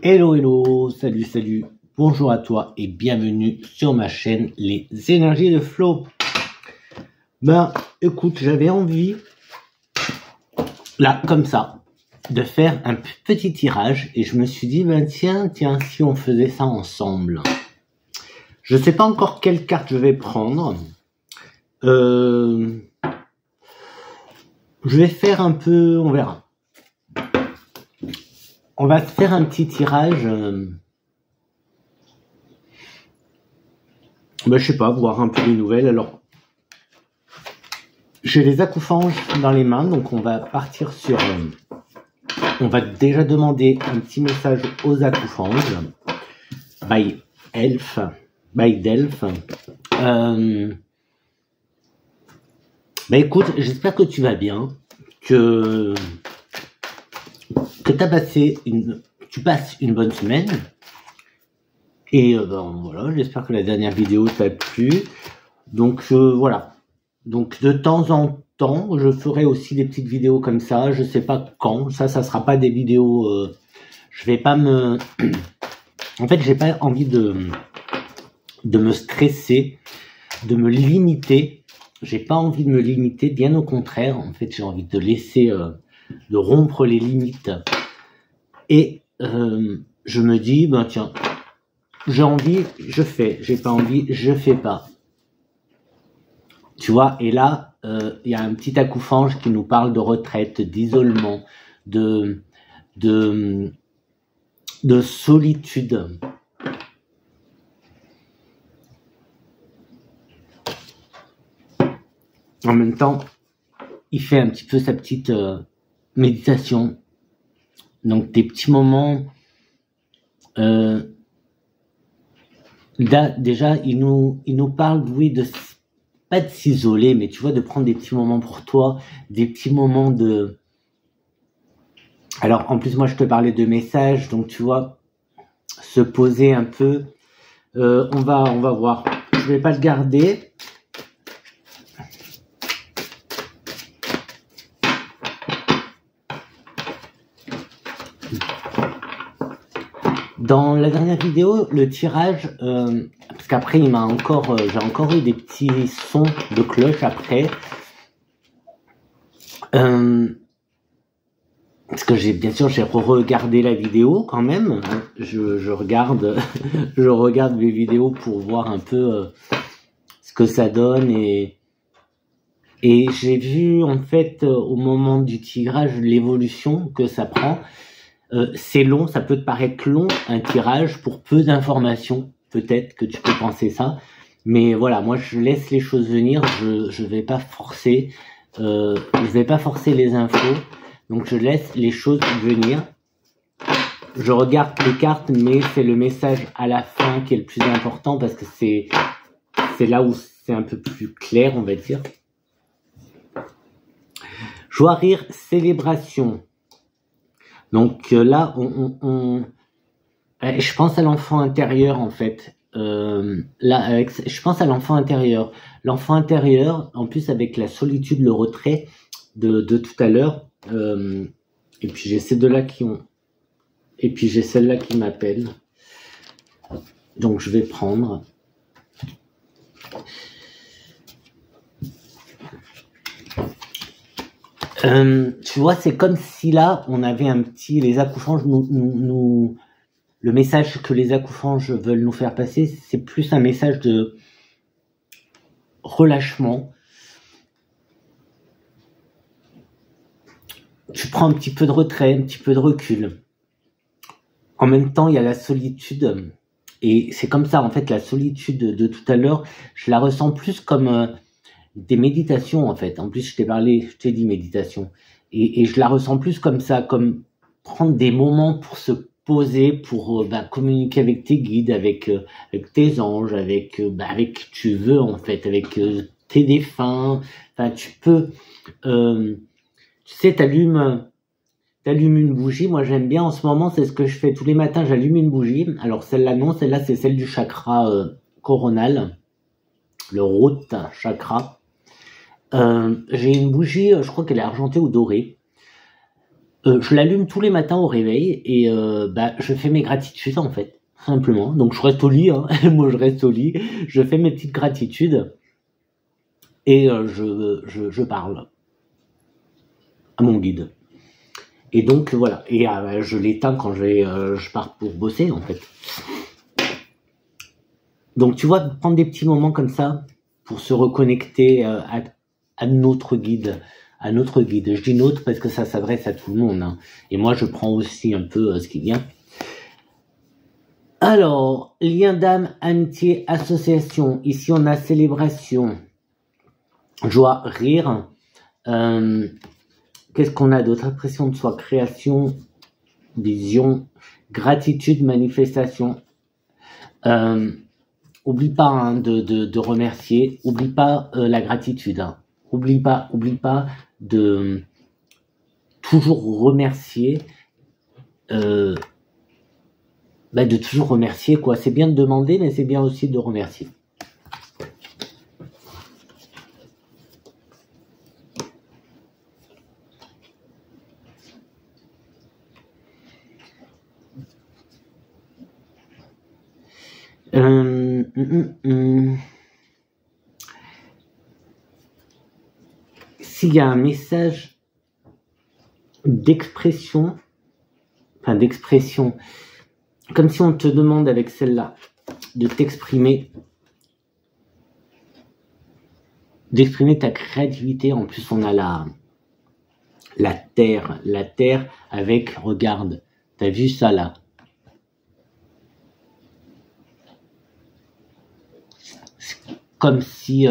Hello, hello, salut, salut, bonjour à toi et bienvenue sur ma chaîne Les Énergies de Flo. Ben, écoute, j'avais envie, là, comme ça, de faire un petit tirage et je me suis dit, ben tiens, si on faisait ça ensemble. Je sais pas encore quelle carte je vais prendre. Je vais faire un peu, on verra. On va faire un petit tirage, je sais pas, voir un peu les nouvelles. Alors, j'ai les acouphènes dans les mains, donc on va partir sur... on va déjà demander un petit message aux acouphènes. By Delph. Écoute, j'espère que tu vas bien, que tu passes une bonne semaine. Et voilà, j'espère que la dernière vidéo t'a plu. Donc voilà. Donc de temps en temps, je ferai aussi des petites vidéos comme ça. Je sais pas quand. Ça sera pas des vidéos. Je vais pas me. En fait, j'ai pas envie de me stresser, de me limiter. J'ai pas envie de me limiter. Bien au contraire. En fait, j'ai envie de laisser, de rompre les limites. Et je me dis, ben tiens, j'ai envie, je fais. J'ai pas envie, je fais pas. Tu vois, et là, il y a un petit acouphène qui nous parle de retraite, d'isolement, de solitude. En même temps, il fait un petit peu sa petite méditation. Donc des petits moments. Là, déjà, il nous parle, oui, pas de s'isoler, mais tu vois, de prendre des petits moments pour toi, des petits moments de... Alors, en plus, moi, je te parlais de messages, donc tu vois, se poser un peu. On va voir. Je vais pas le garder. Dans la dernière vidéo, le tirage, parce qu'après j'ai encore eu des petits sons de cloche après, parce que bien sûr j'ai regardé la vidéo quand même. Je regarde, je regarde mes vidéos pour voir un peu ce que ça donne et j'ai vu en fait au moment du tirage l'évolution que ça prend. C'est long, ça peut te paraître long, un tirage pour peu d'informations, peut-être que tu peux penser ça, mais voilà, moi je laisse les choses venir, je vais pas forcer, les infos, donc je laisse les choses venir. Je regarde les cartes, mais c'est le message à la fin qui est le plus important parce que c'est là où c'est un peu plus clair, on va dire. Joie, rire, célébration. Donc là, je pense à l'enfant intérieur en fait. Je pense à l'enfant intérieur. L'enfant intérieur, en plus avec la solitude, le retrait de tout à l'heure. Et puis j'ai ces deux-là qui ont. Et puis j'ai celle-là qui m'appelle. Donc je vais prendre. Tu vois, c'est comme si là, on avait un petit... Les acouphènes, le message que les acouphènes veulent nous faire passer, c'est plus un message de relâchement. Tu prends un petit peu de retrait, un petit peu de recul. En même temps, il y a la solitude. Et c'est comme ça, en fait, la solitude de tout à l'heure, je la ressens plus comme... des méditations en fait. En plus, je t'ai dit méditation. Et je la ressens plus comme ça, comme prendre des moments pour se poser, pour communiquer avec tes guides, avec tes anges, avec qui tu veux en fait, avec tes défunts. Enfin, tu peux, tu sais, t'allumes une bougie. Moi, j'aime bien en ce moment, c'est ce que je fais tous les matins. J'allume une bougie. Alors celle-là non, celle-là c'est celle du chakra coronal, le root chakra. J'ai une bougie, je crois qu'elle est argentée ou dorée. Je l'allume tous les matins au réveil et bah, je fais mes gratitudes en fait, simplement. Donc je reste au lit, hein. Moi je reste au lit, je fais mes petites gratitudes et je parle à mon guide. Et donc voilà, et je l'éteins quand je pars pour bosser en fait. Donc tu vois, prendre des petits moments comme ça pour se reconnecter à notre guide. À notre guide. Je dis notre parce que ça s'adresse à tout le monde. Hein. Et moi, je prends aussi un peu ce qui vient. Alors, lien d'âme, amitié, association. Ici, on a célébration, joie, rire. Qu'est-ce qu'on a d'autre? Impression de soi, création, vision, gratitude, manifestation. Oublie pas hein, de remercier. Oublie pas la gratitude. Hein. Oublie pas de toujours remercier, de toujours remercier quoi. C'est bien de demander, mais c'est bien aussi de remercier. S'il y a un message d'expression, comme si on te demande avec celle-là de t'exprimer, d'exprimer ta créativité. En plus, on a la terre avec, regarde, t'as vu ça là? Comme si,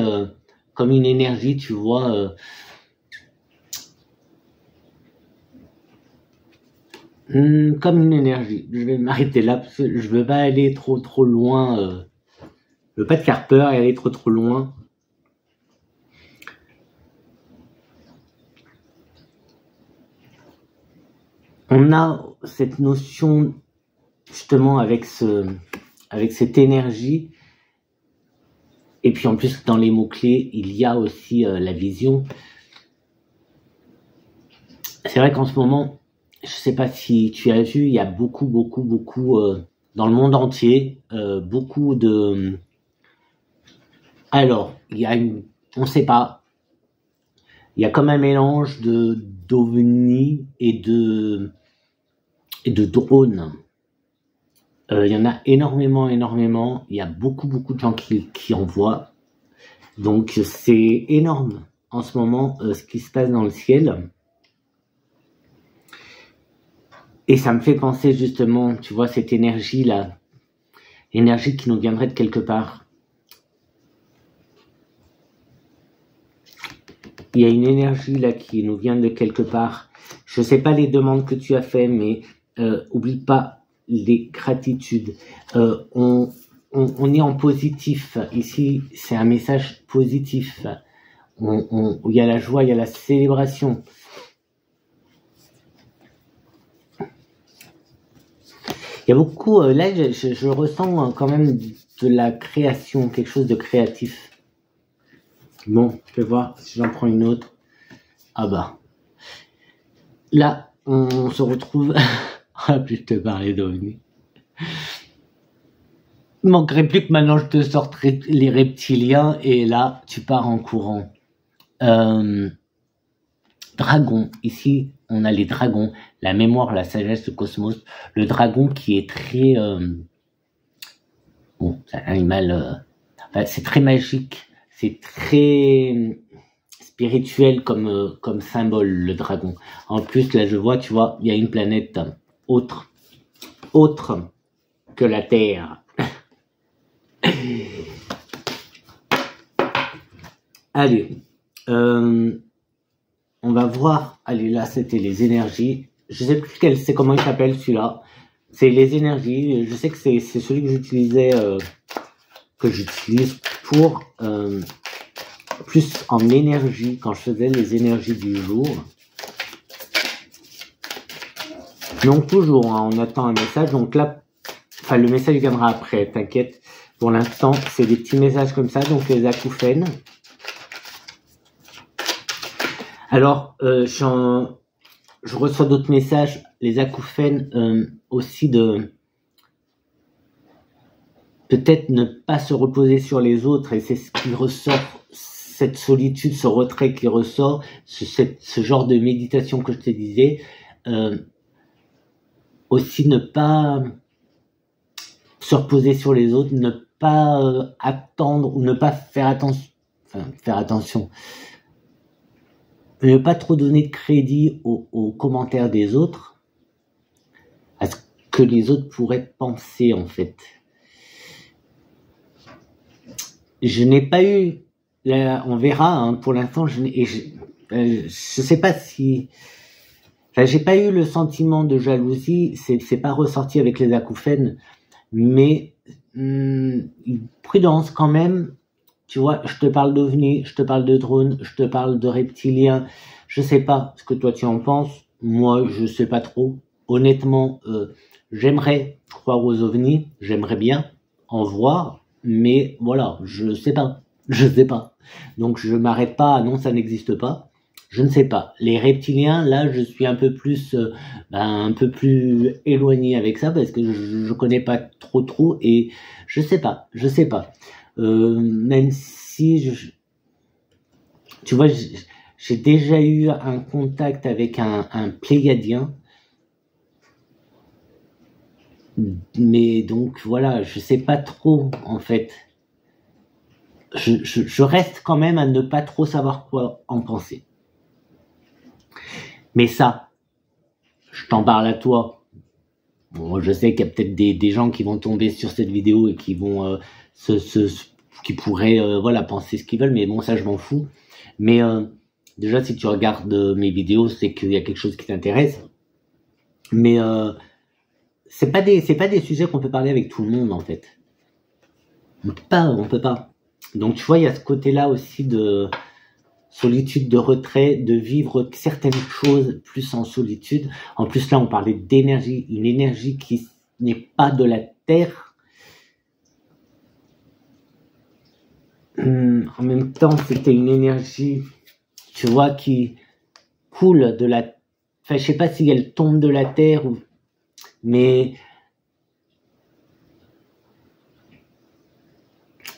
comme une énergie, tu vois. Comme une énergie. Je vais m'arrêter là parce que je veux pas aller trop loin. Je veux pas te faire peur et aller trop loin. On a cette notion justement avec cette énergie. Et puis en plus dans les mots-clés, il y a aussi la vision. C'est vrai qu'en ce moment, je sais pas si tu as vu, il y a beaucoup dans le monde entier, beaucoup de... Alors, il y a on sait pas, il y a comme un mélange d'ovnis et de drones. Il y en a énormément. Il y a beaucoup de gens qui en voient. Donc c'est énorme en ce moment ce qui se passe dans le ciel. Et ça me fait penser justement, tu vois, cette énergie-là, énergie qui nous viendrait de quelque part. Il y a une énergie là qui nous vient de quelque part. Je sais pas les demandes que tu as fait, mais oublie pas les gratitudes. On est en positif. Ici, c'est un message positif. Il y a la joie, il y a la célébration. Il y a beaucoup, là je ressens quand même de la création, quelque chose de créatif. Bon, je vais voir si j'en prends une autre. Ah bah. Là, on se retrouve... Ah, puis je te parlais d'OVNI. Il manquerait plus que maintenant je te sorte les reptiliens et là, tu pars en courant. Dragon, ici, on a les dragons, la mémoire, la sagesse, le cosmos. Le dragon qui est très... bon, c'est un animal... c'est très magique, c'est très spirituel comme symbole, le dragon. En plus, là, je vois, tu vois, il y a une planète autre que la Terre. Allez, on va voir. Allez, là, c'était les énergies. Je sais plus c'est comment il s'appelle celui-là. C'est les énergies. Je sais que c'est celui que j'utilisais, que j'utilise pour plus en énergie quand je faisais les énergies du jour. Donc toujours, hein, on attend un message. Donc là, enfin le message viendra après. T'inquiète. Pour l'instant, c'est des petits messages comme ça. Donc les acouphènes. Alors, je reçois d'autres messages, les acouphènes aussi de peut-être ne pas se reposer sur les autres, et c'est ce qui ressort, cette solitude, ce retrait qui ressort, ce genre de méditation que je te disais, aussi ne pas se reposer sur les autres, ne pas attendre ou ne pas faire attention, ne pas trop donner de crédit aux commentaires des autres, à ce que les autres pourraient penser en fait. Je n'ai pas eu, on verra, hein, pour l'instant, je sais pas si, j'ai pas eu le sentiment de jalousie, c'est pas ressorti avec les acouphènes, mais prudence quand même. Tu vois, je te parle d'ovnis, je te parle de drones, je te parle de reptiliens. Je sais pas ce que toi tu en penses. Moi, je sais pas trop. Honnêtement, j'aimerais croire aux ovnis, j'aimerais bien en voir, mais voilà, je sais pas. Donc je m'arrête pas, non, ça n'existe pas. Je ne sais pas. Les reptiliens, là, je suis un peu plus éloigné avec ça parce que je connais pas trop et je sais pas. Même si tu vois, j'ai déjà eu un contact avec un pléiadien, mais donc voilà, je sais pas trop en fait. Je reste quand même à ne pas trop savoir quoi en penser. Mais ça, je t'en parle à toi. Bon, je sais qu'il y a peut-être des gens qui vont tomber sur cette vidéo et qui vont qui pourraient voilà, penser ce qu'ils veulent, mais bon, ça je m'en fous. Mais déjà, si tu regardes mes vidéos, c'est qu'il y a quelque chose qui t'intéresse. Mais c'est pas des sujets qu'on peut parler avec tout le monde en fait. On peut pas. Donc tu vois, il y a ce côté-là aussi de solitude, de retrait, de vivre certaines choses plus en solitude. En plus là, on parlait d'énergie, une énergie qui n'est pas de la terre. En même temps, c'était une énergie, tu vois, qui coule de la... Enfin, je sais pas si elle tombe de la terre ou... Mais...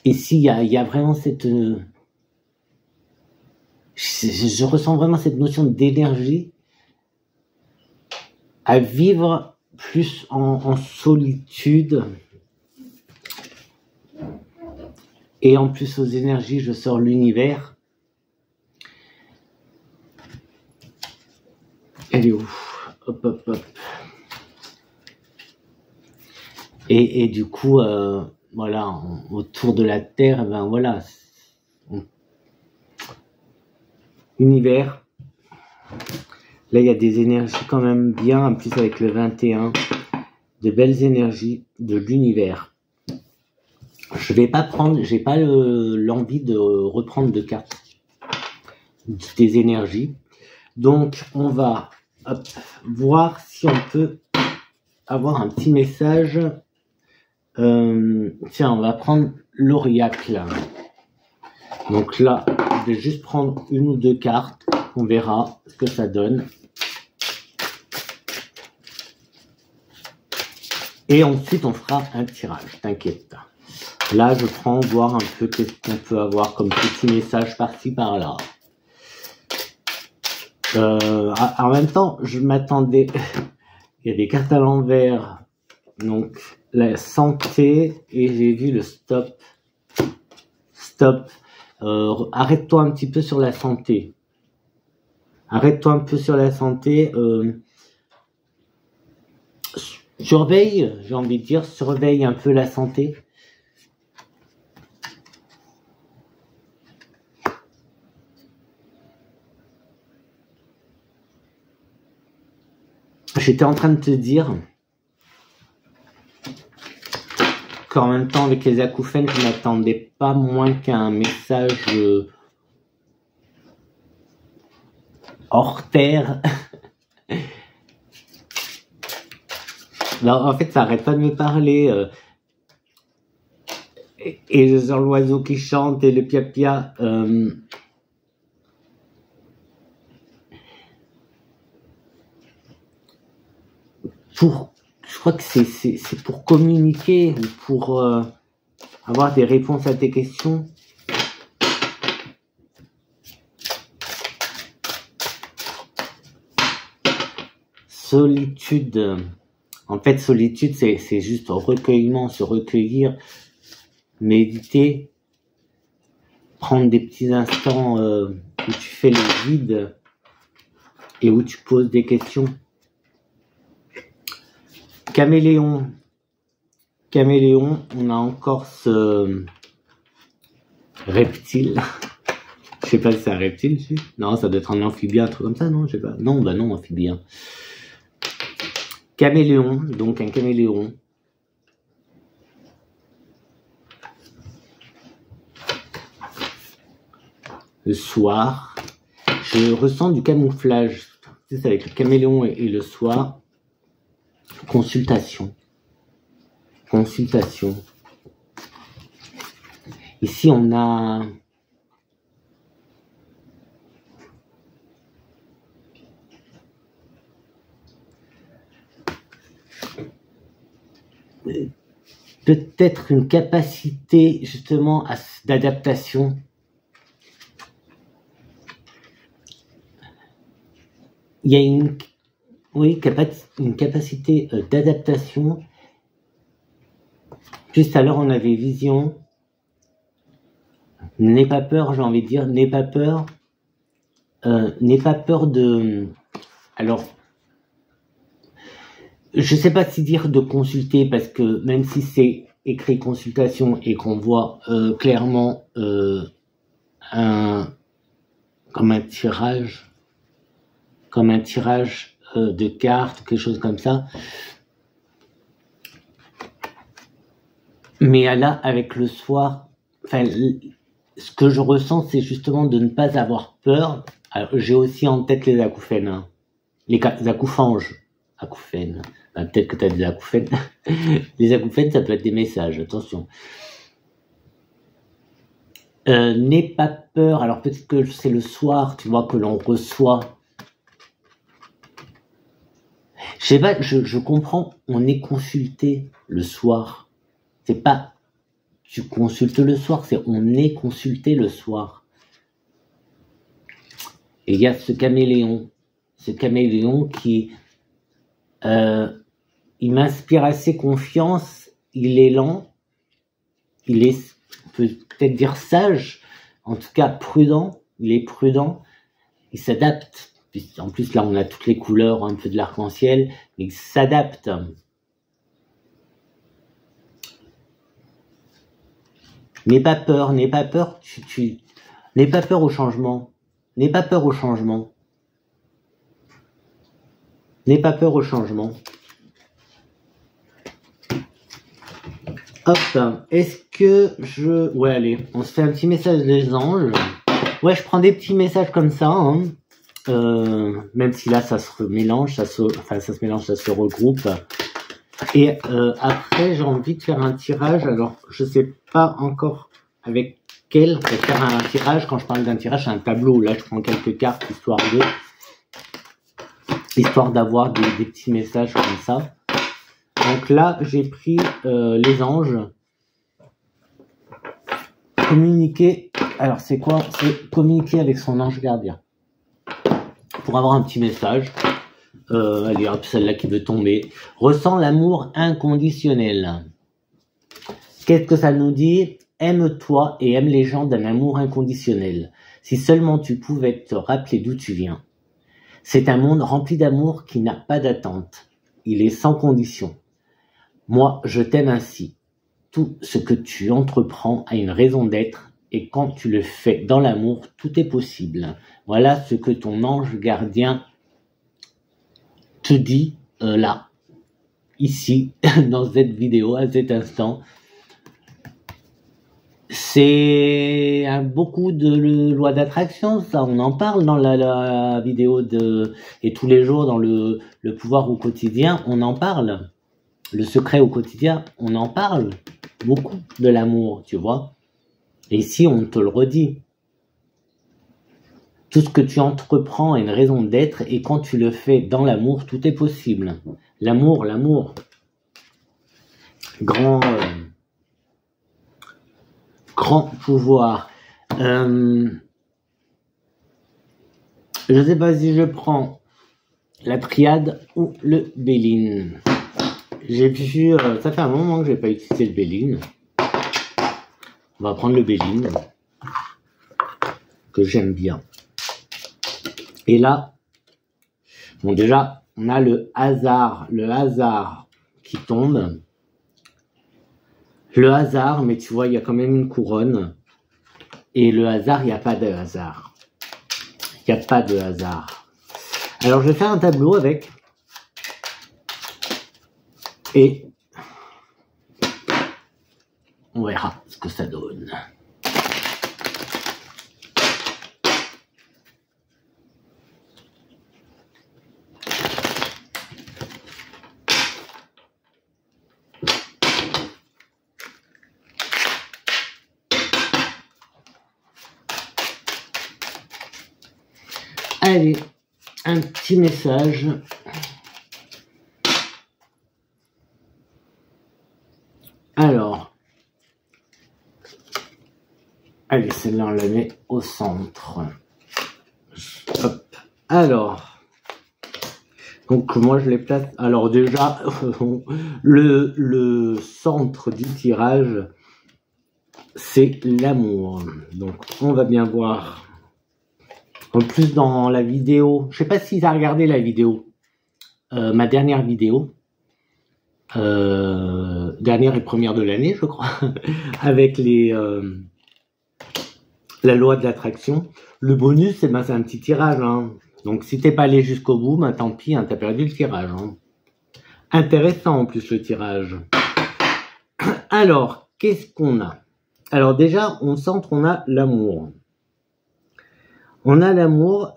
Ici, il y a vraiment cette... Je ressens vraiment cette notion d'énergie à vivre plus en solitude. Et en plus aux énergies, je sors l'univers. Elle est où? Hop. Et du coup, voilà, autour de la Terre, ben voilà, univers. Là, il y a des énergies quand même bien, en plus avec le 21, de belles énergies de l'univers. J'ai pas l'envie de reprendre de cartes des énergies. Donc, on va voir si on peut avoir un petit message. Tiens, on va prendre l'Auriacle. Donc là, je vais juste prendre une ou deux cartes. On verra ce que ça donne. Et ensuite, on fera un tirage, t'inquiète. Là, je prends voir un peu qu'est-ce qu'on peut avoir comme petit message par-ci, par-là. En même temps, je m'attendais... Il y a des cartes à l'envers. Donc, la santé. Et j'ai vu le stop. Stop. Arrête-toi un petit peu sur la santé. Surveille, j'ai envie de dire, surveille un peu la santé. J'étais en train de te dire qu'en même temps, avec les acouphènes, je n'attendais pas moins qu'un message hors terre. Non, en fait, ça arrête pas de me parler. Et genre l'oiseau qui chante et le pia-pia. je crois que c'est pour communiquer ou pour avoir des réponses à tes questions. Solitude. En fait, solitude, c'est juste recueillement, se recueillir, méditer, prendre des petits instants où tu fais le vide et où tu poses des questions. Caméléon. Caméléon, on a encore ce reptile. Je sais pas si c'est un reptile, non, ça doit être un amphibien, un truc comme ça, non, je sais pas. Non, bah non, amphibien. Caméléon, donc un caméléon. Le soir, je ressens du camouflage. C'est avec le caméléon et le soir. Consultation. Consultation. Ici, on a... peut-être une capacité justement d'adaptation. Il y a une capacité d'adaptation. Juste à l'heure, on avait vision. N'aie pas peur, j'ai envie de dire, n'aie pas peur. N'aie pas peur de... Alors, je sais pas si dire de consulter, parce que même si c'est écrit consultation et qu'on voit clairement comme un tirage de cartes, quelque chose comme ça. Mais là, avec le soir, enfin, ce que je ressens, c'est justement de ne pas avoir peur. Alors, j'ai aussi en tête les acouphènes, hein. Les acouphanges. Acouphènes. Ben, peut-être que tu as des acouphènes. Les acouphènes, ça peut être des messages, attention. N'aie pas peur. Alors peut-être que c'est le soir, tu vois, que l'on reçoit. Je sais pas, je comprends, on est consulté le soir. C'est pas tu consultes le soir, c'est on est consulté le soir. Et il y a ce caméléon qui il m'inspire assez confiance, il est lent, il est peut-être dire sage, en tout cas prudent, il est prudent, il s'adapte. En plus là on a toutes les couleurs un peu de l'arc-en-ciel, mais il s'adapte. N'aie pas peur, n'aie pas peur, n'aie pas peur au changement, n'aie pas peur au changement. N'aie pas peur au changement. Hop, est-ce que je... Ouais, allez, on se fait un petit message des anges. Ouais, je prends des petits messages comme ça, hein. Même si là, ça se mélange, ça se regroupe. Et après, j'ai envie de faire un tirage. Alors, je sais pas encore avec quel. On va faire un tirage. Quand je parle d'un tirage, c'est un tableau. Là, je prends quelques cartes, histoire d'avoir des petits messages comme ça. Donc là, j'ai pris les anges. Communiquer. Alors, c'est quoi? C'est communiquer avec son ange gardien. Pour avoir un petit message. Allez, hop, celle-là qui veut tomber. Ressens l'amour inconditionnel. Qu'est-ce que ça nous dit? Aime-toi et aime les gens d'un amour inconditionnel. Si seulement tu pouvais te rappeler d'où tu viens. C'est un monde rempli d'amour qui n'a pas d'attente. Il est sans condition. Moi, je t'aime ainsi. Tout ce que tu entreprends a une raison d'être et quand tu le fais dans l'amour, tout est possible. Voilà ce que ton ange gardien te dit là, ici, dans cette vidéo, à cet instant. C'est beaucoup de loi d'attraction, ça, on en parle dans la vidéo et tous les jours dans le pouvoir au quotidien, on en parle. Le secret au quotidien, on en parle beaucoup de l'amour, tu vois. Et ici, on te le redit. Tout ce que tu entreprends a une raison d'être, et quand tu le fais dans l'amour, tout est possible. L'amour, grand pouvoir. Je ne sais pas si je prends la triade ou le Béline. J'ai vu, ça fait un moment que je n'ai pas utilisé le Béline. On va prendre le Béline, que j'aime bien. Et là, bon, déjà, on a le hasard qui tombe. Le hasard, mais tu vois, il y a quand même une couronne. Et le hasard, il n'y a pas de hasard. Il n'y a pas de hasard. Alors, je vais faire un tableau avec. Et on verra ce que ça donne. Allez, un petit message. Alors, allez, celle-là, on la met au centre. Hop. Alors, donc moi je les place. Alors déjà, le centre du tirage, c'est l'amour. Donc on va bien voir. En plus dans la vidéo, je sais pas si tu as regardé la vidéo, ma dernière vidéo, dernière et première de l'année, je crois, avec la loi de l'attraction. Le bonus, c'est un petit tirage, hein. Donc si t'es pas allé jusqu'au bout, tant pis, hein, t'as perdu le tirage, hein. Intéressant en plus le tirage. Alors, qu'est-ce qu'on a? Alors déjà, on centre, on a l'amour. On a l'amour.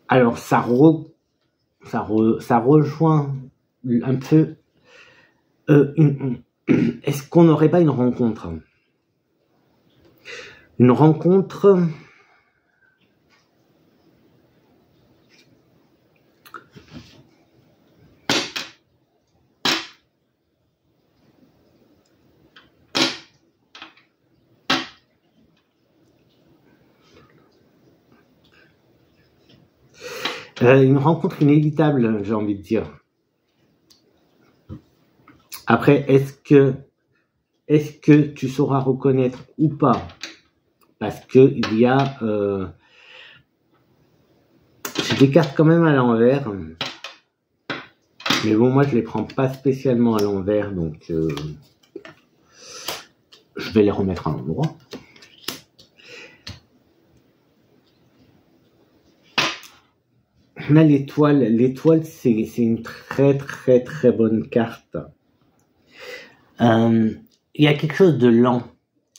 Alors ça rejoint un peu. Est-ce qu'on n'aurait pas une rencontre? Une rencontre. Une rencontre inévitable, j'ai envie de dire. Après, est-ce que tu sauras reconnaître ou pas? Parce que il y a... j'ai des cartes quand même à l'envers. Mais bon, moi, je les prends pas spécialement à l'envers, donc je vais les remettre à l'endroit. On a l'étoile. L'étoile, c'est une très très très bonne carte. Il y a quelque chose de lent.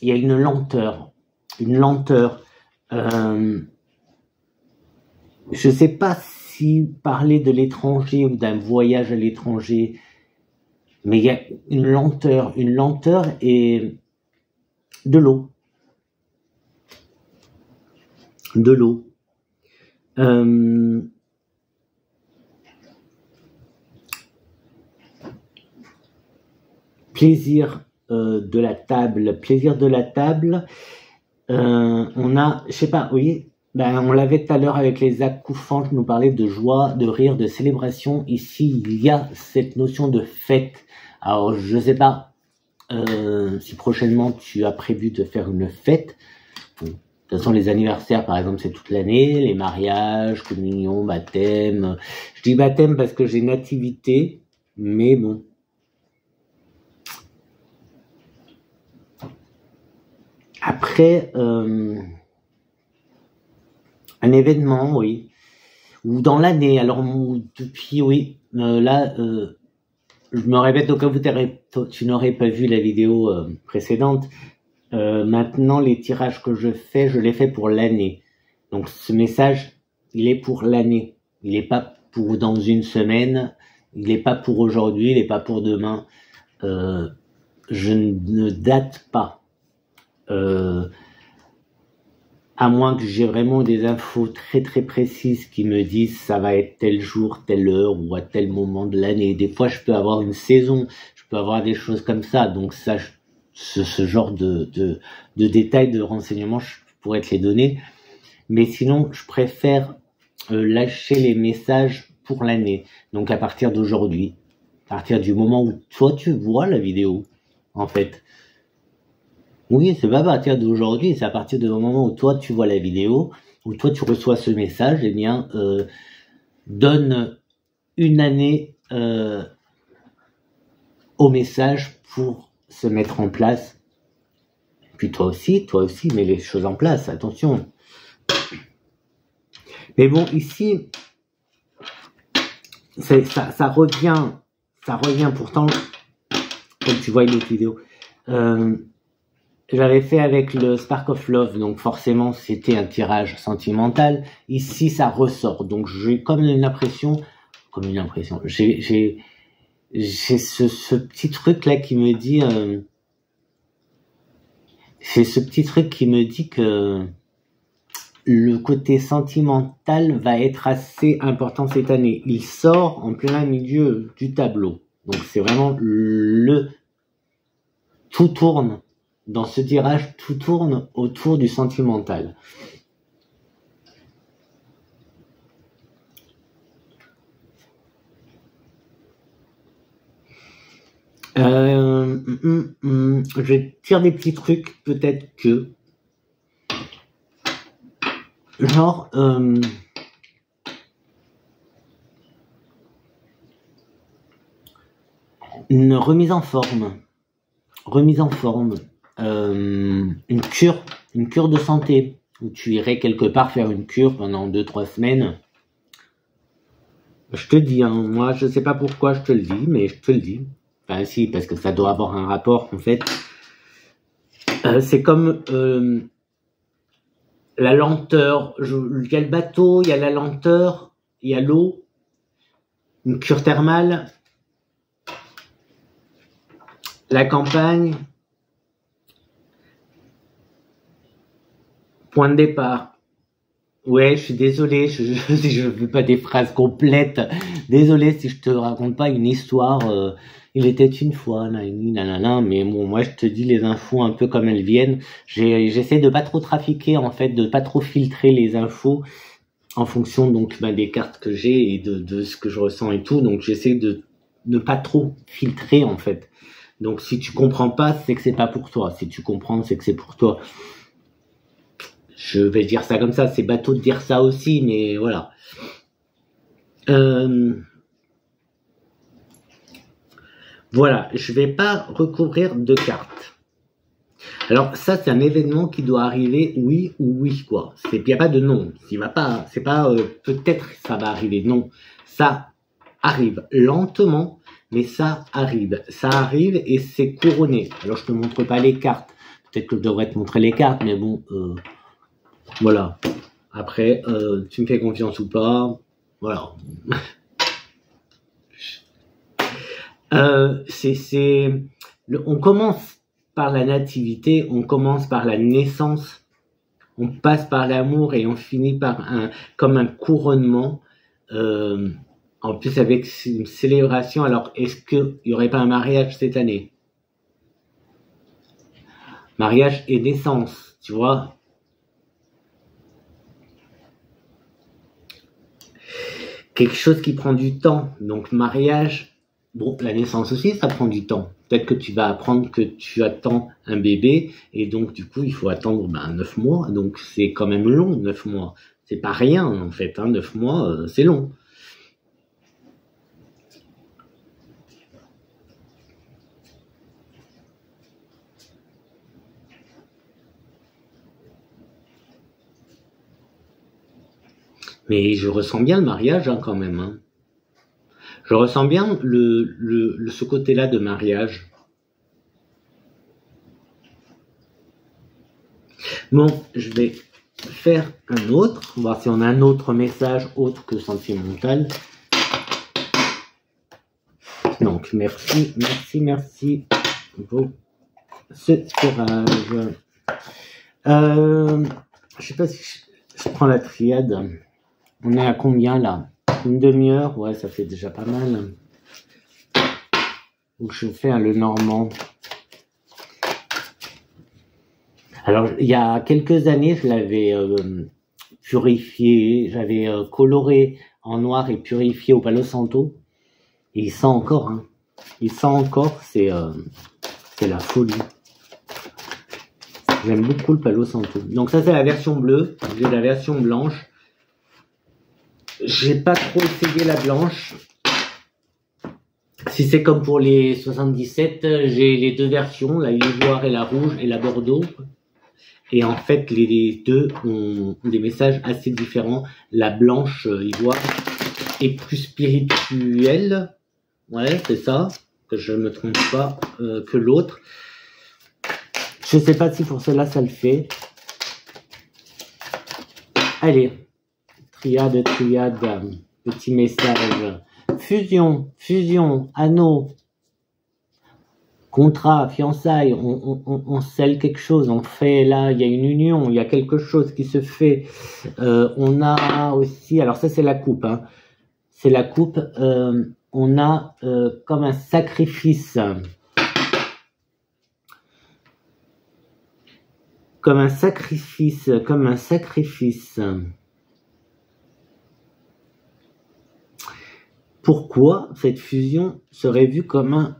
Il y a une lenteur. Une lenteur. Je sais pas si parler de l'étranger ou d'un voyage à l'étranger, mais il y a une lenteur et de l'eau. De l'eau. Plaisir de la table. Plaisir de la table. On a, je sais pas, oui, on l'avait tout à l'heure avec les acouphants, je nous parlais de joie, de rire, de célébration. Ici, il y a cette notion de fête. Alors, je sais pas si prochainement tu as prévu de faire une fête. Bon, de toute façon, les anniversaires, par exemple, c'est toute l'année. Les mariages, communion, baptême. Je dis baptême parce que j'ai nativité, mais bon. Après, un événement, oui, ou dans l'année, alors depuis, oui, là, je me répète au cas où tu n'aurais pas vu la vidéo précédente, maintenant les tirages que je fais, je les fais pour l'année. Donc ce message, il est pour l'année, il n'est pas pour dans une semaine, il n'est pas pour aujourd'hui, il n'est pas pour demain, je ne date pas. À moins que j'ai vraiment des infos très très précises qui me disent ça va être tel jour, telle heure ou à tel moment de l'année. Des fois, je peux avoir une saison, je peux avoir des choses comme ça. Donc ça, ce genre de détails, de renseignements, je pourrais te les donner. Mais sinon, je préfère lâcher les messages pour l'année. Donc à partir d'aujourd'hui, à partir du moment où toi tu vois la vidéo, en fait. Oui, c'est pas à partir d'aujourd'hui, c'est à partir du moment où toi tu vois la vidéo, où toi tu reçois ce message, eh bien, donne une année au message pour se mettre en place. Puis toi aussi, mets les choses en place, attention. Mais bon, ici, ça revient pourtant, comme tu vois une autre vidéo. J'avais fait avec le Spark of Love, donc forcément c'était un tirage sentimental. Ici ça ressort, donc j'ai comme une impression, j'ai ce petit truc là qui me dit, c'est ce petit truc qui me dit que le côté sentimental va être assez important cette année. Il sort en plein milieu du tableau, donc c'est vraiment tout tourne. Dans ce tirage, tout tourne autour du sentimental. Je tire des petits trucs, peut-être que... Genre... une remise en forme. Une cure de santé, où tu irais quelque part faire une cure pendant 2-3 semaines. Je te dis, hein, moi je sais pas pourquoi je te le dis, mais je te le dis. Enfin si, parce que ça doit avoir un rapport en fait. C'est comme la lenteur. Il y a le bateau, il y a la lenteur, il y a l'eau, une cure thermale, la campagne. Point de départ. Ouais, je suis désolé, je veux pas des phrases complètes. Désolé si je te raconte pas une histoire. Il était une fois, nanana, mais bon, moi je te dis les infos un peu comme elles viennent. J'essaie de pas trop trafiquer en fait, de pas trop filtrer les infos en fonction donc des cartes que j'ai et de ce que je ressens et tout. Donc j'essaie de ne pas trop filtrer en fait. Donc si tu comprends pas, c'est que c'est pas pour toi. Si tu comprends, c'est que c'est pour toi. Je vais dire ça comme ça, c'est bateau de dire ça aussi, mais voilà. Voilà, je vais pas recouvrir de cartes. Alors ça, c'est un événement qui doit arriver, oui ou oui, quoi. Il n'y a pas de non. Il va pas, c'est pas peut-être ça va arriver. Non, ça arrive lentement, mais ça arrive. Ça arrive et c'est couronné. Alors je te montre pas les cartes. Peut-être que je devrais te montrer les cartes, mais bon... Voilà. Après, tu me fais confiance ou pas, voilà. On commence par la nativité, on commence par la naissance, on passe par l'amour et on finit par comme un couronnement. En plus avec une célébration. Alors, est-ce qu'il y aurait pas un mariage cette année? Mariage et naissance, tu vois. Quelque chose qui prend du temps. Donc mariage, bon, la naissance aussi, ça prend du temps. Peut-être que tu vas apprendre que tu attends un bébé et donc du coup il faut attendre 9 mois. Donc c'est quand même long, 9 mois. C'est pas rien en fait, 9 mois c'est long. Mais je ressens bien le mariage quand même. Je ressens bien ce côté-là de mariage. Bon, je vais faire un autre. On va voir si on a un autre message autre que sentimental. Donc, merci pour ce tirage. Je sais pas si je prends la triade. On est à combien là? Une demi-heure? Ouais, ça fait déjà pas mal. Donc je fais le normand. Alors, il y a quelques années, je l'avais purifié, j'avais coloré en noir et purifié au Palo Santo. Et il sent encore, hein. Il sent encore, c'est la folie. J'aime beaucoup le Palo Santo. Donc ça, c'est la version bleue. J'ai la version blanche. J'ai pas trop essayé la blanche. Si c'est comme pour les 77, j'ai les deux versions, la ivoire et la rouge et la bordeaux. Et en fait, les deux ont des messages assez différents. La blanche ivoire est plus spirituelle. Ouais, c'est ça, que je me trompe pas, que l'autre. Je sais pas si pour cela ça le fait. Allez, triade, petit message. Fusion, anneau, contrat, fiançailles, on scelle quelque chose, on fait là, il y a une union, il y a quelque chose qui se fait. On a aussi, alors ça c'est la coupe, hein. C'est la coupe, on a comme un sacrifice. Comme un sacrifice. Pourquoi cette fusion serait vue comme un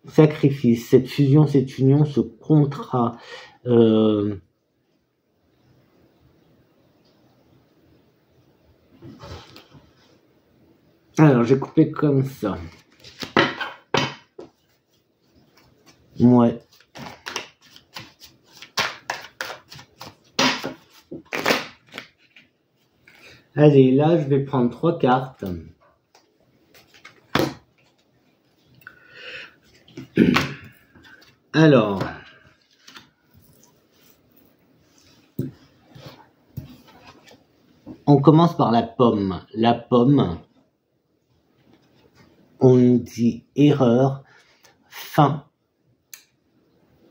sacrifice? Cette fusion, cette union, ce contrat. Alors, j'ai coupé comme ça. Ouais. Allez, là, je vais prendre 3 cartes. Alors, on commence par la pomme. La pomme, on dit erreur, fin.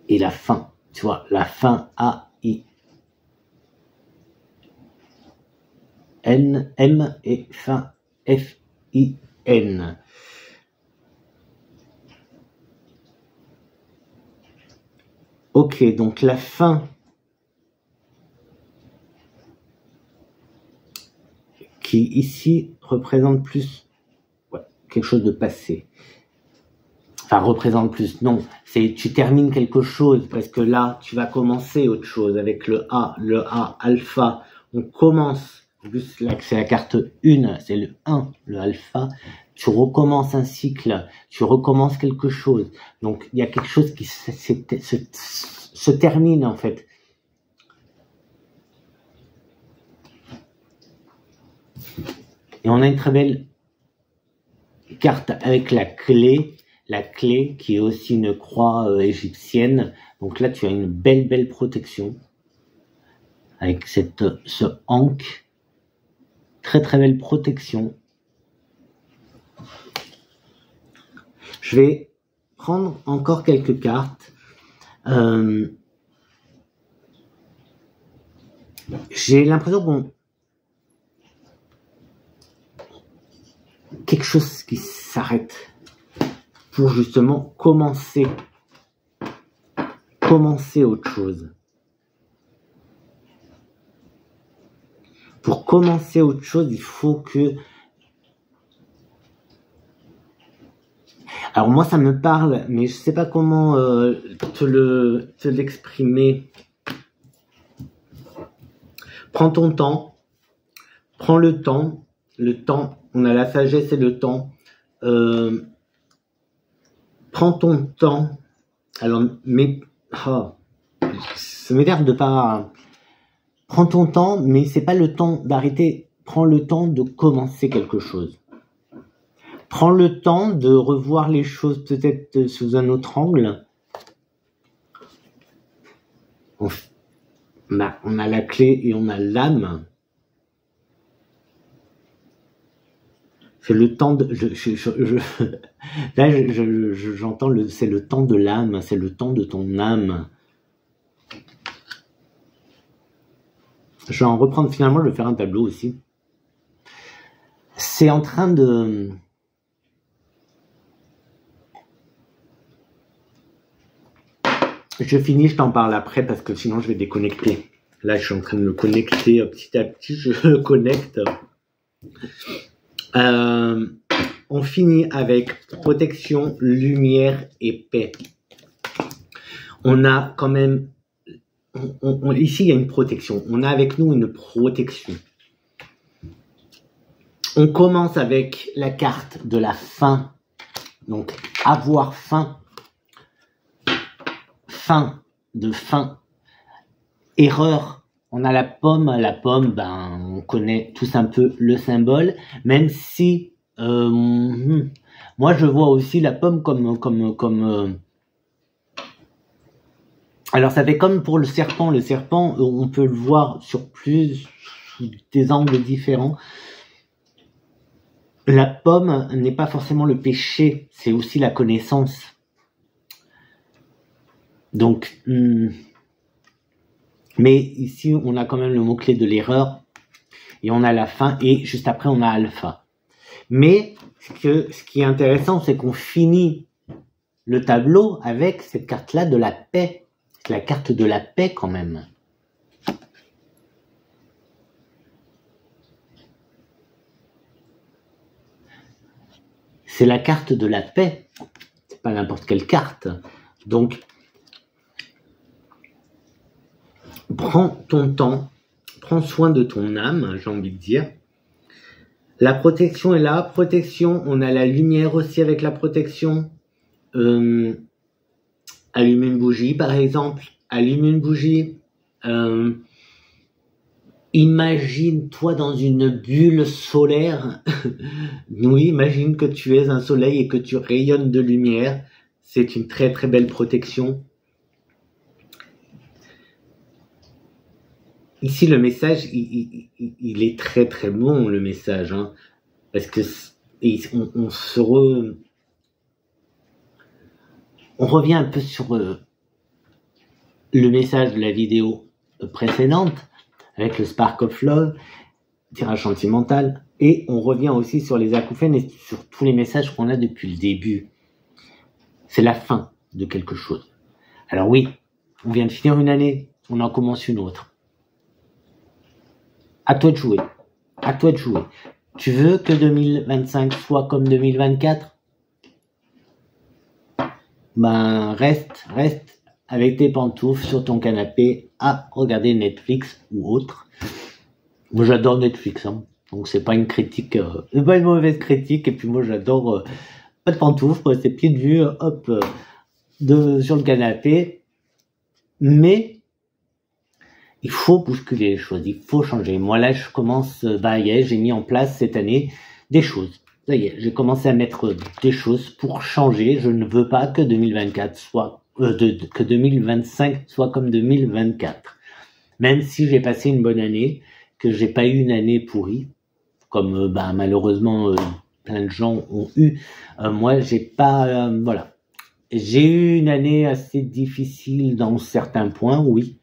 Et la fin, tu vois, la fin A-I. N-M et fin F-I-N. Ok, donc la fin qui ici représente plus quelque chose de passé. Enfin, représente plus, non, c'est tu termines quelque chose parce que là, tu vas commencer autre chose avec le A, alpha, on commence, en plus là c'est la carte 1, c'est le 1, le alpha, tu recommences un cycle, tu recommences quelque chose, donc il y a quelque chose qui se termine en fait. Et on a une très belle carte avec la clé qui est aussi une croix égyptienne. Donc là, tu as une belle protection avec ce ankh. Très belle protection. Je vais prendre encore quelques cartes. J'ai l'impression qu'on quelque chose qui s'arrête pour justement commencer autre chose. Pour commencer autre chose, il faut que... Alors moi ça me parle, mais je sais pas comment te l'exprimer. Prends ton temps, prends le temps, on a la sagesse et le temps. Prends ton temps. Alors, mais ça m'énerve de pas. Prends ton temps, mais c'est pas le temps d'arrêter. Prends le temps de commencer quelque chose. Prends le temps de revoir les choses peut-être sous un autre angle. On a la clé et on a l'âme. C'est le temps de... Là, j'entends c'est le temps de l'âme, c'est le temps de ton âme. Je vais en reprendre finalement, je vais faire un tableau aussi. C'est en train de... Je finis, je t'en parle après parce que sinon je vais déconnecter. Là, je suis en train de me connecter petit à petit, je le connecte. On finit avec protection, lumière et paix. On a quand même... ici, il y a une protection. On a avec nous une protection. On commence avec la carte de la faim. Donc, avoir faim. Faim, de faim. Erreur. On a la pomme. La pomme, ben, on connaît tous un peu le symbole. Même si, moi, je vois aussi la pomme comme alors, ça fait comme pour le serpent. Le serpent, on peut le voir sur des angles différents. La pomme n'est pas forcément le péché, c'est aussi la connaissance. Donc, mais ici, on a quand même le mot-clé de l'erreur, et on a la fin, et juste après, on a alpha. Mais, ce qui est intéressant, c'est qu'on finit le tableau avec cette carte-là de la paix. C'est la carte de la paix quand même. C'est la carte de la paix. C'est pas n'importe quelle carte. Donc, prends ton temps, prends soin de ton âme, j'ai envie de dire. La protection est là. Protection, on a la lumière aussi avec la protection. Allumer une bougie, par exemple. Allume une bougie. Imagine-toi dans une bulle solaire. Oui, imagine que tu es un soleil et que tu rayonnes de lumière. C'est une très très belle protection. Ici, le message, il est très très bon, le message. Hein, parce que on revient un peu sur le message de la vidéo précédente, avec le Spark of Love, tirage sentimental, et on revient aussi sur les acouphènes et sur tous les messages qu'on a depuis le début. C'est la fin de quelque chose. Alors oui, on vient de finir une année, on en commence une autre. À toi de jouer. À toi de jouer. Tu veux que 2025 soit comme 2024? Ben, reste avec tes pantoufles sur ton canapé à regarder Netflix ou autre. Moi, j'adore Netflix, hein. Donc c'est pas une critique, c'est pas une mauvaise critique. Et puis moi, j'adore pas de pantoufles, c'est pieds de vue, hop, sur le canapé. Mais il faut bousculer les choses, il faut changer. Moi là, je commence, j'ai mis en place cette année des choses. Ça y est, j'ai commencé à mettre des choses pour changer. Je ne veux pas que 2024 soit que 2025 soit comme 2024. Même si j'ai passé une bonne année, que j'ai pas eu une année pourrie, comme malheureusement plein de gens ont eu. Moi, j'ai pas, voilà. J'ai eu une année assez difficile dans certains points, oui,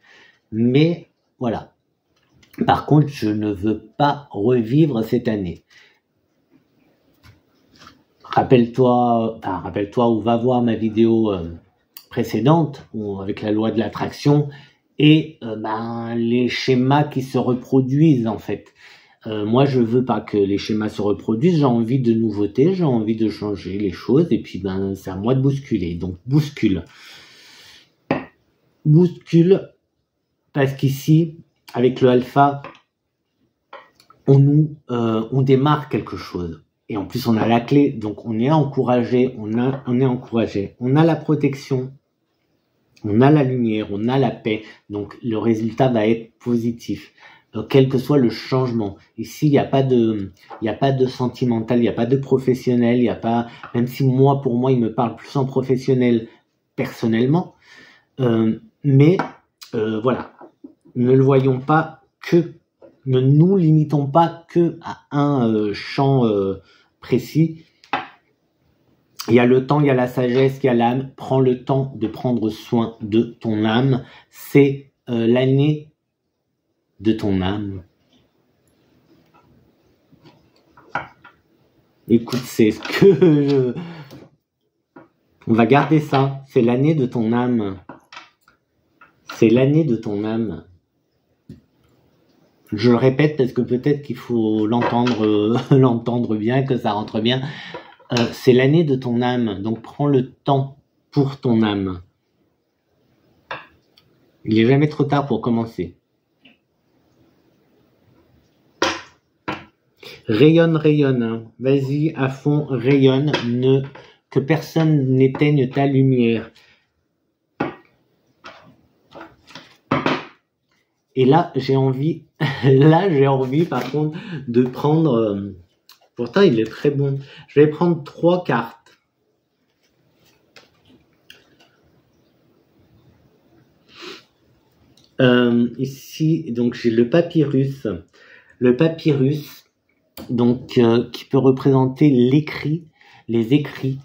mais voilà. Par contre, je ne veux pas revivre cette année. Rappelle-toi ou va voir ma vidéo précédente avec la loi de l'attraction et les schémas qui se reproduisent en fait. Moi, je veux pas que les schémas se reproduisent. J'ai envie de nouveautés, j'ai envie de changer les choses et puis c'est à moi de bousculer. Donc bouscule parce qu'ici avec le alpha, on démarre quelque chose. Et en plus, on a la clé, donc on est encouragé, on est encouragé. On a la protection, on a la lumière, on a la paix. Donc, le résultat va être positif, quel que soit le changement. Ici, il n'y a pas de sentimental, il n'y a pas de professionnel, il n'y a pas, même si pour moi, il me parle plus en professionnel personnellement. Mais voilà, ne le voyons pas ne nous limitons pas que à un champ précis. Il y a le temps, il y a la sagesse, il y a l'âme. Prends le temps de prendre soin de ton âme. C'est l'année de ton âme. Écoute, c'est ce que on va garder ça. C'est l'année de ton âme. C'est l'année de ton âme. Je le répète parce que peut-être qu'il faut l'entendre l'entendre bien, que ça rentre bien. C'est l'année de ton âme. Donc prends le temps pour ton âme. Il n'est jamais trop tard pour commencer. Rayonne, rayonne. Hein. Vas-y, à fond, rayonne. Que personne n'éteigne ta lumière. Et là, j'ai envie, par contre, de prendre... pourtant, il est très bon. Je vais prendre 3 cartes. Ici, donc j'ai le papyrus. Le papyrus, donc qui peut représenter l'écrit, les écrits.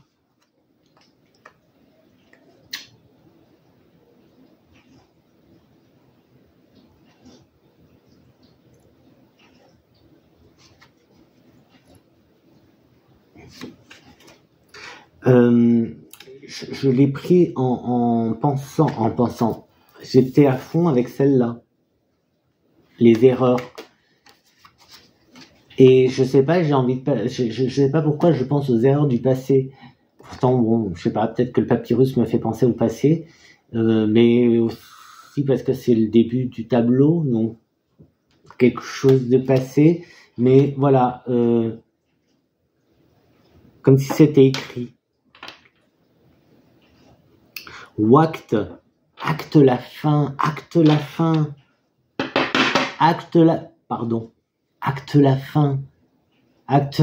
Je l'ai pris en pensant. J'étais à fond avec celle-là. Les erreurs. Et je sais pas, j'ai envie de, je sais pas pourquoi je pense aux erreurs du passé. Pourtant, bon, je sais pas, peut-être que le papyrus me fait penser au passé, mais aussi parce que c'est le début du tableau, donc quelque chose de passé. Mais voilà, comme si c'était écrit. Ou acte la fin, acte la fin, acte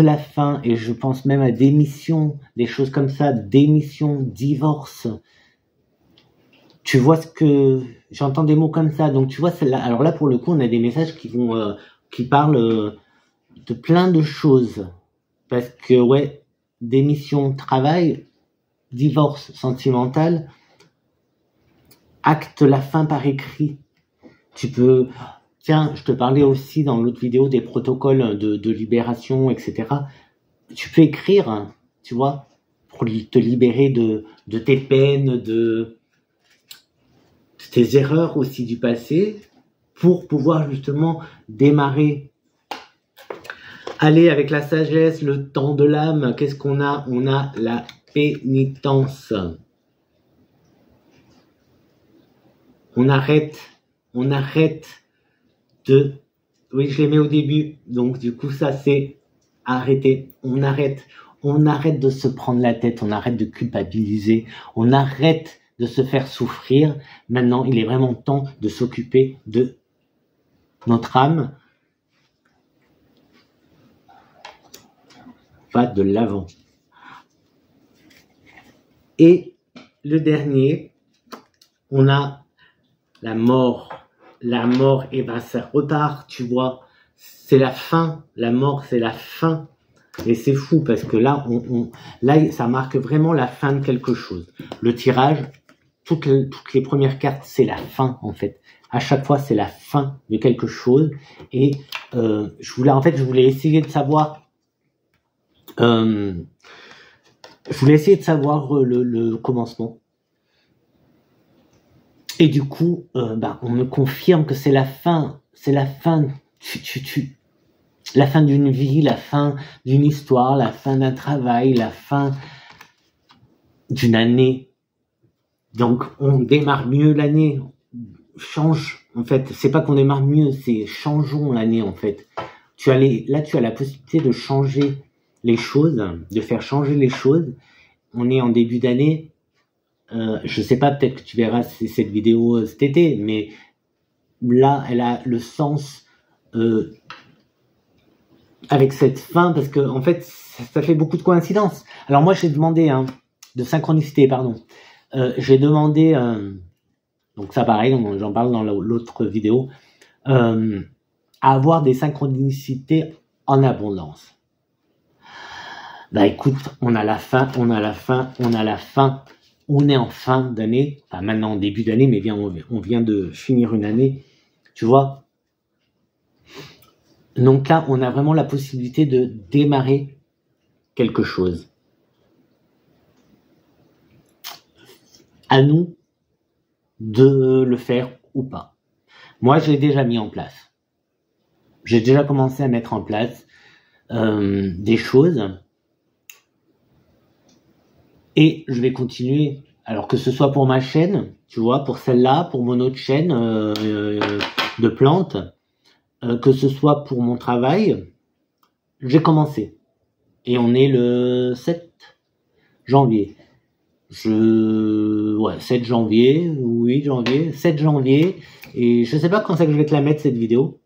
la fin, et je pense même à démission, des choses comme ça, démission, divorce. Tu vois ce que j'entends, des mots comme ça, donc tu vois celle-là. Alors là, pour le coup, on a des messages qui vont, qui parlent de plein de choses, parce que ouais, démission, travail, divorce sentimental. Acte la fin par écrit. Tu peux... Tiens, je te parlais aussi dans l'autre vidéo des protocoles de libération, etc. Tu peux écrire, tu vois, pour te libérer de tes peines, de tes erreurs aussi du passé, pour pouvoir justement démarrer. Allez, avec la sagesse, le temps de l'âme, qu'est-ce qu'on a? On a la pénitence. On arrête de... Oui, je les mets au début, donc du coup ça c'est arrêter. On arrête de se prendre la tête, on arrête de culpabiliser, on arrête de se faire souffrir. Maintenant, il est vraiment temps de s'occuper de notre âme. Va de l'avant. Et le dernier, on a la mort, et ben ça repart, tu vois, c'est la fin, la mort c'est la fin, et c'est fou parce que là, là ça marque vraiment la fin de quelque chose. Le tirage, toutes les premières cartes, c'est la fin en fait. À chaque fois, c'est la fin de quelque chose, et je voulais essayer de savoir, le commencement. Et du coup, on me confirme que c'est la fin, la fin d'une vie, la fin d'une histoire, la fin d'un travail, la fin d'une année. Donc, on démarre mieux l'année, change, en fait, c'est pas qu'on démarre mieux, c'est changeons l'année, en fait. Là, tu as la possibilité de changer les choses, de faire changer les choses. On est en début d'année. Je sais pas, peut-être que tu verras cette vidéo cet été, mais là, elle a le sens avec cette fin, parce que en fait, ça fait beaucoup de coïncidences. Alors moi, j'ai demandé de synchronicité, pardon. J'ai demandé, donc ça pareil, j'en parle dans l'autre vidéo, à avoir des synchronicités en abondance. Bah écoute, on a la fin. On est en fin d'année, enfin maintenant en début d'année, mais bien on vient de finir une année, tu vois. Donc là, on a vraiment la possibilité de démarrer quelque chose. À nous de le faire ou pas. Moi, j'ai déjà mis en place. J'ai déjà commencé à mettre en place des choses. Et je vais continuer. Alors que ce soit pour ma chaîne, tu vois, pour celle-là, pour mon autre chaîne de plantes, que ce soit pour mon travail, j'ai commencé. Et on est le 7 janvier. 7 janvier, ou 8 janvier, 7 janvier. Et je sais pas quand c'est que je vais te la mettre, cette vidéo.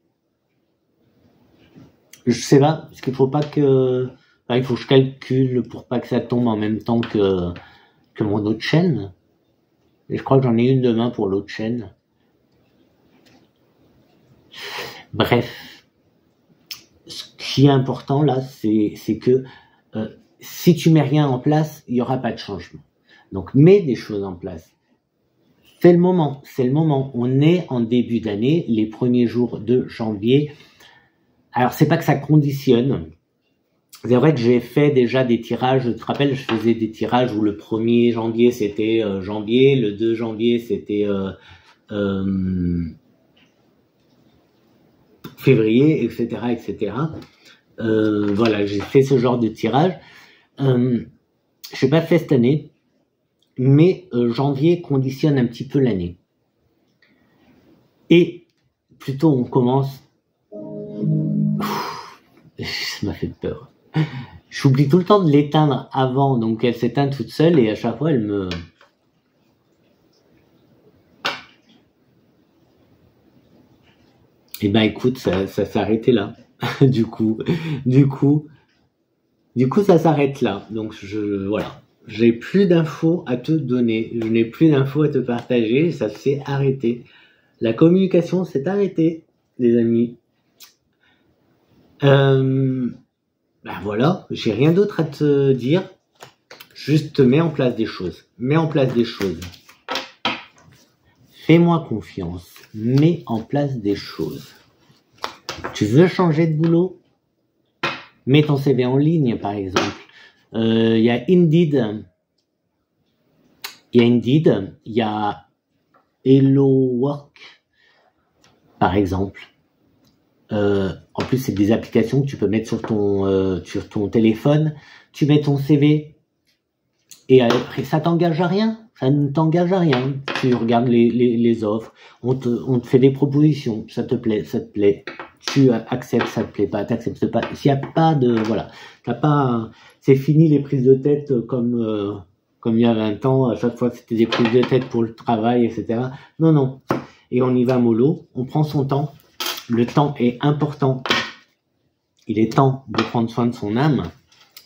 Je sais pas, parce qu'il faut pas que... Enfin, il faut que je calcule pour pas que ça tombe en même temps que mon autre chaîne. Et je crois que j'en ai une demain pour l'autre chaîne. Bref. Ce qui est important là, c'est que si tu mets rien en place, il y aura pas de changement. Donc mets des choses en place. C'est le moment, c'est le moment. On est en début d'année, les premiers jours de janvier. Alors c'est pas que ça conditionne. C'est vrai que j'ai fait déjà des tirages, tu te rappelles, je faisais des tirages où le 1er janvier c'était janvier, le 2 janvier c'était février, etc., etc. Voilà, j'ai fait ce genre de tirage. Je n'ai pas fait cette année, mais janvier conditionne un petit peu l'année. Et plutôt on commence... Ça m'a fait peur. J'oublie tout le temps de l'éteindre avant, donc elle s'éteint toute seule et à chaque fois elle me... Eh ben écoute, ça s'est arrêté là. du coup, ça s'arrête là. Donc voilà, j'ai plus d'infos à te donner, je n'ai plus d'infos à te partager, ça s'est arrêté. La communication s'est arrêtée, les amis. Ben voilà, j'ai rien d'autre à te dire. Juste mets en place des choses. Mets en place des choses. Fais-moi confiance. Mets en place des choses. Tu veux changer de boulot? Mets ton CV en ligne, par exemple. Il y a Indeed. Il y a Hello Work, par exemple. En plus, c'est des applications que tu peux mettre sur ton téléphone. Tu mets ton CV et après, ça t'engage à rien. Ça ne t'engage à rien. Tu regardes les offres. On te fait des propositions. Ça te plaît, ça te plaît. Tu acceptes, ça te plaît pas, t'acceptes pas. S'il n'y a pas de... Voilà. T'as pas... C'est fini les prises de tête comme il y a 20 ans. À chaque fois, c'était des prises de tête pour le travail, etc. Non, non. Et on y va mollo. On prend son temps. Le temps est important. Il est temps de prendre soin de son âme.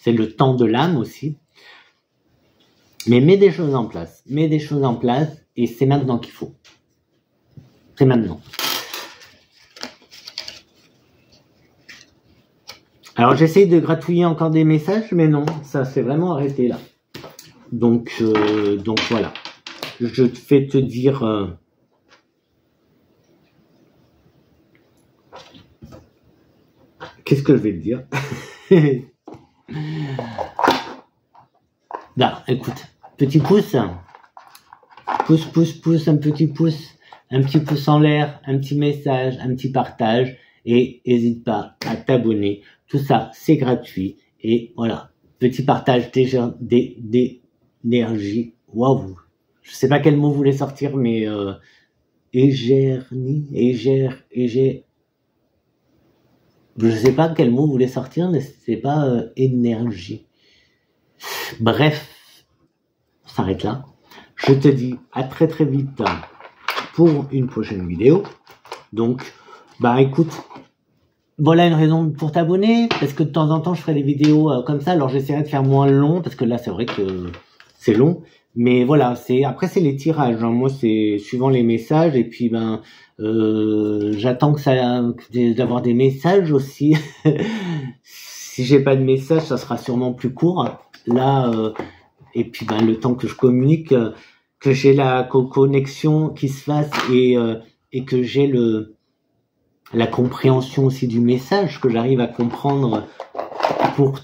C'est le temps de l'âme aussi. Mais mets des choses en place. Mets des choses en place et c'est maintenant qu'il faut. C'est maintenant. Alors j'essaye de gratouiller encore des messages, mais non, ça s'est vraiment arrêté là. Donc voilà. Je vais te dire... Qu'est-ce que je vais te dire? Là, écoute, petit pouce, pouce, un petit pouce en l'air, un petit message, un petit partage, et n'hésite pas à t'abonner. Tout ça, c'est gratuit, et voilà, petit partage d'énergie. Waouh, je sais pas quel mot voulait sortir, mais je sais pas quel mot voulait sortir, mais c'est pas énergie. Bref, on s'arrête là. Je te dis à très très vite pour une prochaine vidéo. Donc, bah écoute, voilà une raison pour t'abonner, parce que de temps en temps je ferai des vidéos comme ça. Alors j'essaierai de faire moins long, parce que là c'est vrai que c'est long. Mais voilà, après c'est les tirages. Hein. Moi c'est suivant les messages et puis j'attends d'avoir des messages aussi. Si j'ai pas de message, ça sera sûrement plus court. Là, et puis le temps que je communique, que j'ai la connexion qui se fasse et que j'ai la compréhension aussi du message, que j'arrive à comprendre pour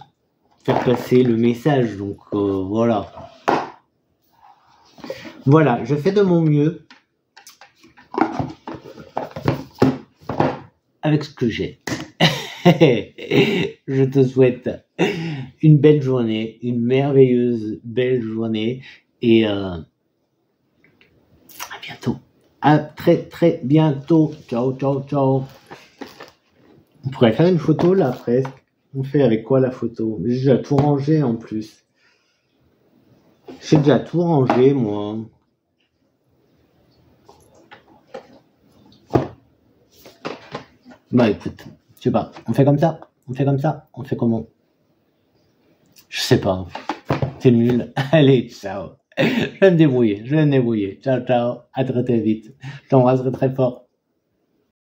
faire passer le message. Donc voilà. Voilà, je fais de mon mieux avec ce que j'ai. Je te souhaite une belle journée, une merveilleuse belle journée, et à bientôt. À très bientôt. Ciao, ciao, ciao. On pourrait faire une photo là presque. On fait avec quoi la photo? J'ai déjà tout rangé en plus. J'ai déjà tout rangé moi. Bah écoute, je sais pas. On fait comme ça? On fait comme ça? On fait comment? Je sais pas. C'est nul. Allez, ciao. Je vais me débrouiller. Ciao, ciao. À très vite. Je t'embrasserai très fort.